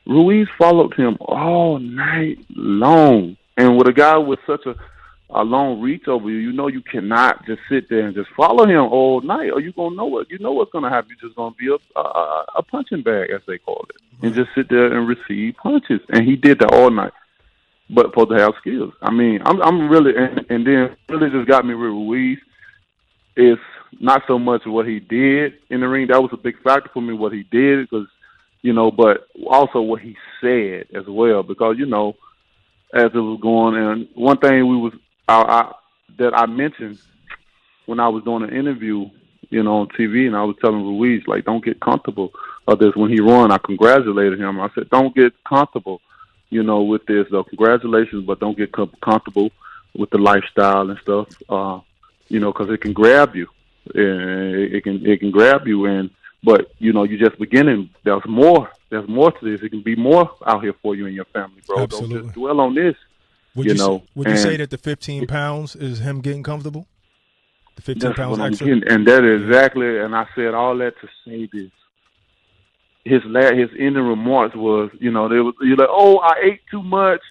Ruiz followed him all night long. And with a guy with such a long reach over you, you know you cannot just sit there and just follow him all night, or you're going to know what. You know what's going to happen. You're just going to be a punching bag, as they call it, and just sit there and receive punches. And he did that all night. But supposed to have skills. I mean, I'm really, and then really just got me with Ruiz is not so much what he did in the ring. That was a big factor for me, what he did, because, you know, but also what he said as well, because, you know, as it was going, and one thing that I mentioned when I was doing an interview, you know, on TV, and I was telling Ruiz, like, don't get comfortable of this. When he won, I congratulated him. I said, don't get comfortable, you know, with this. So congratulations, but don't get comfortable with the lifestyle and stuff, you know, because it can grab you. It can grab you, but you know, you're just beginning. There's more to this. It can be more out here for you and your family, bro. Absolutely. Don't just dwell on this. Would you say that the 15 pounds is him getting comfortable? The 15 pounds extra? And that is exactly, and I said all that to say this. His ending remarks was, you know, you're like, oh, I ate too much,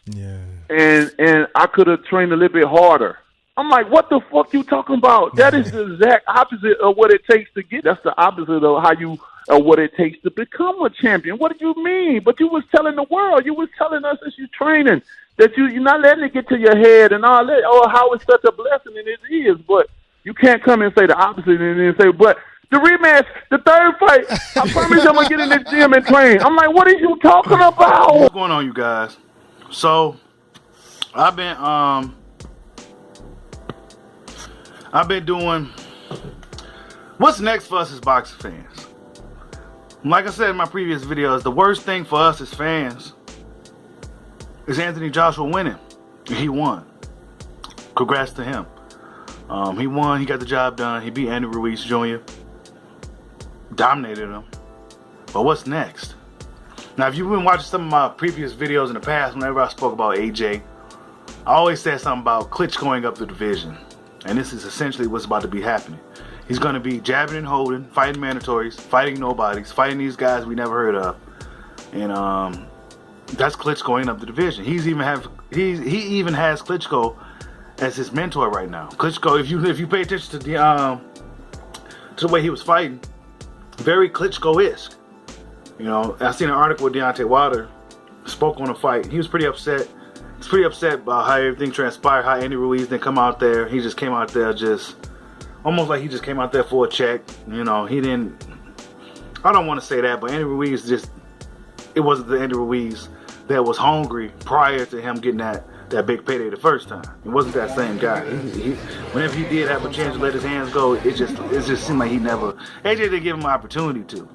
and I could have trained a little bit harder. I'm like, what the fuck you talking about? That is the exact opposite of what it takes to get. That's the opposite of what it takes to become a champion. What do you mean? But you was telling the world, you was telling us as you training that you're not letting it get to your head and all that. Oh, how it's such a blessing, and it is. But you can't come and say the opposite and then say, but the rematch, the third fight, I promise I'm going to get in the gym and train. I'm like, what are you talking about? What's going on, you guys? So, I've been doing what's next for us as boxing fans. Like I said in my previous videos, the worst thing for us as fans is Anthony Joshua winning. He won. Congrats to him. He won. He got the job done. He beat Andy Ruiz Jr. Dominated him. But what's next? Now, if you've been watching some of my previous videos in the past, whenever I spoke about AJ, I always said something about Klitsch going up the division. And this is essentially what's about to be happening. He's going to be jabbing and holding, fighting mandatories, fighting nobodies, fighting these guys we never heard of. And that's Klitsch going up the division. He even has Klitschko as his mentor right now. Klitschko, if you pay attention to the way he was fighting, very Klitschko-esque. You know, I seen an article with Deontay Wilder spoke on the fight. He was pretty upset. He's pretty upset about how everything transpired, how Andy Ruiz didn't come out there. He just came out there almost like he just came out there for a check. You know, he didn't, I don't want to say that, but Andy Ruiz it wasn't the Andy Ruiz that was hungry prior to him getting that big payday the first time. It wasn't that same guy. Whenever he did have a chance to let his hands go, it just seemed like AJ didn't give him an opportunity to.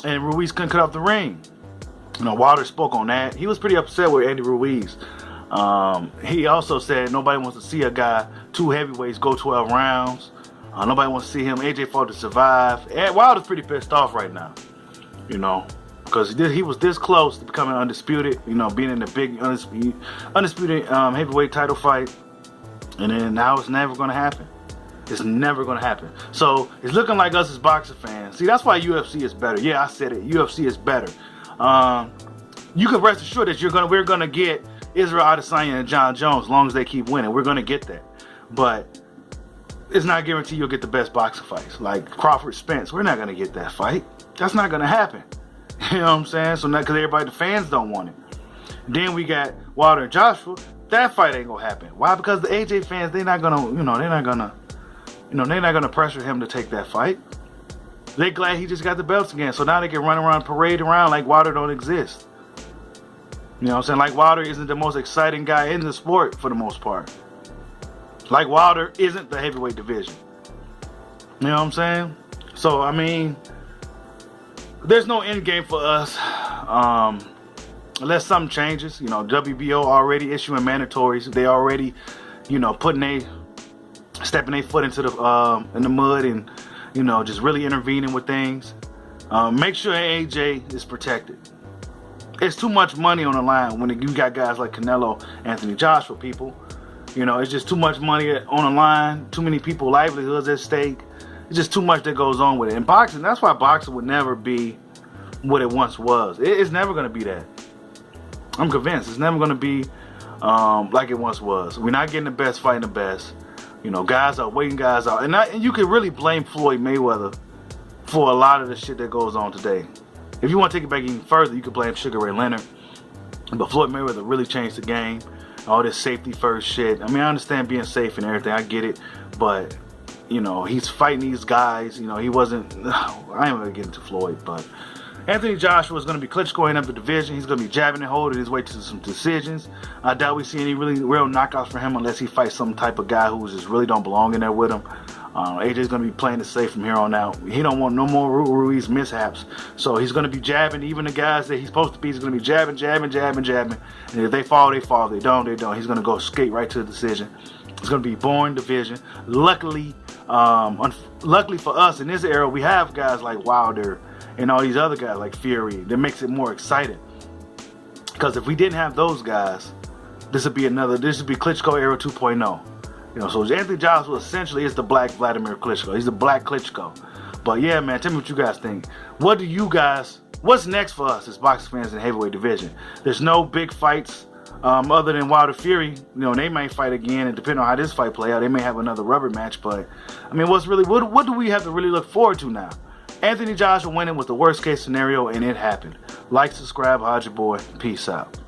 And Ruiz couldn't cut off the ring. You know, Wilder spoke on that. He was pretty upset with Andy Ruiz. He also said nobody wants to see a guy, two heavyweights, go 12 rounds. Nobody wants to see him. AJ fought to survive. And Wilder's pretty pissed off right now, you know, because he was this close to becoming undisputed, you know, being in the big undisputed heavyweight title fight. And then now it's never going to happen. It's never going to happen. So it's looking like us as boxing fans. See, that's why UFC is better. Yeah, I said it. UFC is better. You can rest assured that we're gonna get Israel Adesanya and John Jones as long as they keep winning. We're gonna get that, but it's not guaranteed you'll get the best boxing fights like Crawford Spence. We're not gonna get that fight. That's not gonna happen. You know what I'm saying? So not because the fans don't want it. Then we got Wilder and Joshua. That fight ain't gonna happen. Why? Because the AJ fans, they're not gonna pressure him to take that fight. They're glad he just got the belts again, so now they can run around, parade around like Wilder don't exist. You know what I'm saying? Like Wilder isn't the most exciting guy in the sport for the most part. Like Wilder isn't the heavyweight division. You know what I'm saying? So, I mean, there's no end game for us unless something changes. You know, WBO already issuing mandatories. They already, you know, stepping their foot into in the mud and, you know, just really intervening with things. Make sure AJ is protected. It's too much money on the line when you got guys like Canelo, Anthony Joshua, people. You know, it's just too much money on the line. Too many people, livelihoods at stake. It's just too much that goes on with it. And boxing, that's why boxing would never be what it once was. It's never going to be that. I'm convinced it's never going to be like it once was. We're not getting the best fighting the best. You know, guys are waiting guys out. And you can really blame Floyd Mayweather for a lot of the shit that goes on today. If you want to take it back even further, you could blame Sugar Ray Leonard. But Floyd Mayweather really changed the game. All this safety first shit. I mean, I understand being safe and everything. I get it. But, you know, he's fighting these guys. You know, he wasn't... I ain't going to get into Floyd, but... Anthony Joshua is going to be Klitschko in up the division. He's going to be jabbing and holding his way to some decisions. I doubt we see any really real knockouts for him unless he fights some type of guy who just really don't belong in there with him. AJ's going to be playing it safe from here on out. He don't want no more Ruiz mishaps. So he's going to be jabbing. Even the guys that he's supposed to be, he's going to be jabbing. And if they fall, they fall. If they don't, they don't. He's going to go skate right to the decision. It's going to be a boring division. Luckily for us in this era, we have guys like Wilder and all these other guys like Fury. That makes it more exciting. Because if we didn't have those guys, this would be Klitschko era 2.0. You know, so Anthony Joshua essentially is the black Vladimir Klitschko. He's the black Klitschko. But yeah, man, tell me what you guys think. What's next for us as boxing fans in the heavyweight division? There's no big fights other than Wilder Fury. You know, they may fight again, and depending on how this fight play out, they may have another rubber match. But I mean, what do we have to really look forward to now? Anthony Joshua winning was the worst case scenario, and it happened. Like, subscribe, Hodge your boy. Peace out.